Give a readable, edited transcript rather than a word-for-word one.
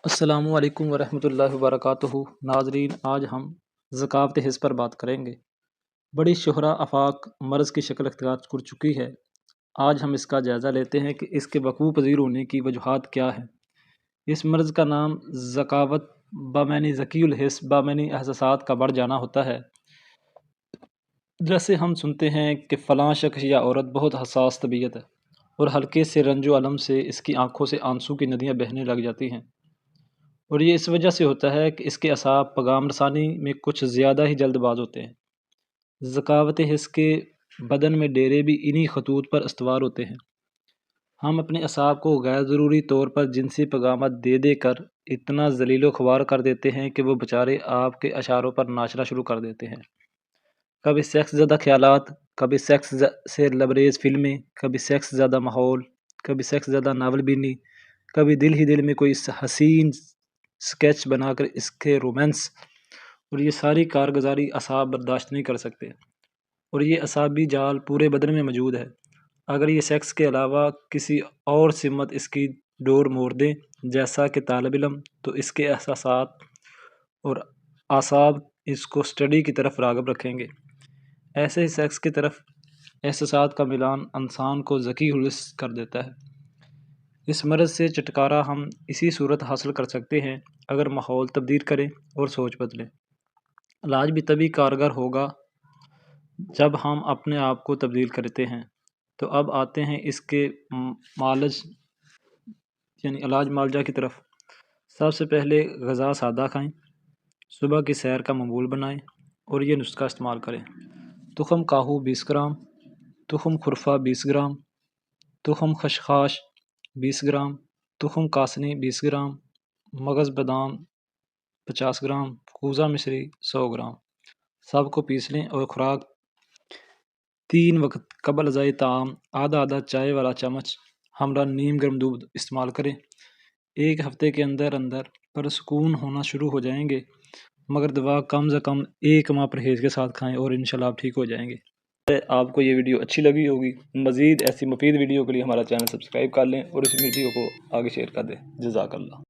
السلام علیکم ورحمۃ اللہ وبرکاتہ۔ ناظرین، آج ہم ذکاوت حص پر بات کریں گے۔ بڑی شہرہ آفاق مرض کی شکل اختیار کر چکی ہے۔ آج ہم اس کا جائزہ لیتے ہیں کہ اس کے وقوع پذیر ہونے کی وجوہات کیا ہیں۔ اس مرض کا نام ذکاوت بامعنی ذکی الحس بامعنی احساسات کا بڑھ جانا ہوتا ہے۔ جیسے ہم سنتے ہیں کہ فلاں شخص یا عورت بہت حساس طبیعت ہے اور ہلکے سے رنج و الم سے اس کی آنکھوں سے آنسو کی ندیاں بہنے لگ جاتی ہیں، اور یہ اس وجہ سے ہوتا ہے کہ اس کے اعصاب پیغام رسانی میں کچھ زیادہ ہی جلد باز ہوتے ہیں۔ ذکاوت حس کے بدن میں ڈیرے بھی انہی خطوط پر استوار ہوتے ہیں۔ ہم اپنے اعصاب کو غیر ضروری طور پر جنسی پیغامات دے دے کر اتنا ذلیل و خوار کر دیتے ہیں کہ وہ بیچارے آپ کے اشاروں پر ناچنا شروع کر دیتے ہیں۔ کبھی سیکس زدہ خیالات، کبھی سیکس سے لبریز فلمیں، کبھی سیکس زدہ ماحول، کبھی سیکس زدہ ناول بینی، کبھی دل ہی دل میں کوئی حسین سکیچ بنا کر اس کے رومانس، اور یہ ساری کارگزاری اعصاب برداشت نہیں کر سکتے، اور یہ اعصابی جال پورے بدن میں موجود ہے۔ اگر یہ سیکس کے علاوہ کسی اور سمت اس کی ڈور موڑ دیں، جیسا کہ طالب علم، تو اس کے احساسات اور اعصاب اس کو اسٹڈی کی طرف راغب رکھیں گے۔ ایسے ہی سیکس کی طرف احساسات کا میلان انسان کو ذکی الحس کر دیتا ہے۔ اس مرض سے چھٹکارا ہم اسی صورت حاصل کر سکتے ہیں اگر ماحول تبدیل کریں اور سوچ بدلیں۔ علاج بھی تبھی کارگر ہوگا جب ہم اپنے آپ کو تبدیل کرتے ہیں۔ تو اب آتے ہیں اس کے معالج یعنی علاج معالجہ کی طرف۔ سب سے پہلے غذا سادہ کھائیں، صبح کی سیر کا معمول بنائیں اور یہ نسخہ استعمال کریں: تخم کاہو 20 gram, تخم خرفہ 20 gram, تخم خشخاش 20 gram, تخم Kasni 20 gram, مغز بادام 50 گرام، کوزہ مصری 100 گرام۔ سب کو پیس لیں اور خوراک 3 وقت قبل ازائی طعام آدھا چائے والا چمچ ہمراہ نیم گرم دودھ استعمال کریں۔ 1 ہفتے کے اندر پرسکون ہونا شروع ہو جائیں گے، مگر دوا کم از کم 1 ماہ پرہیز کے ساتھ کھائیں اور انشاءاللہ آپ ٹھیک ہو جائیں گے۔ آپ کو یہ ویڈیو اچھی لگی ہوگی۔ مزید ایسی مفید ویڈیو کے لیے ہمارا چینل سبسکرائب کر لیں اور اس ویڈیو کو آگے شیئر کر دیں۔ جزاک اللہ۔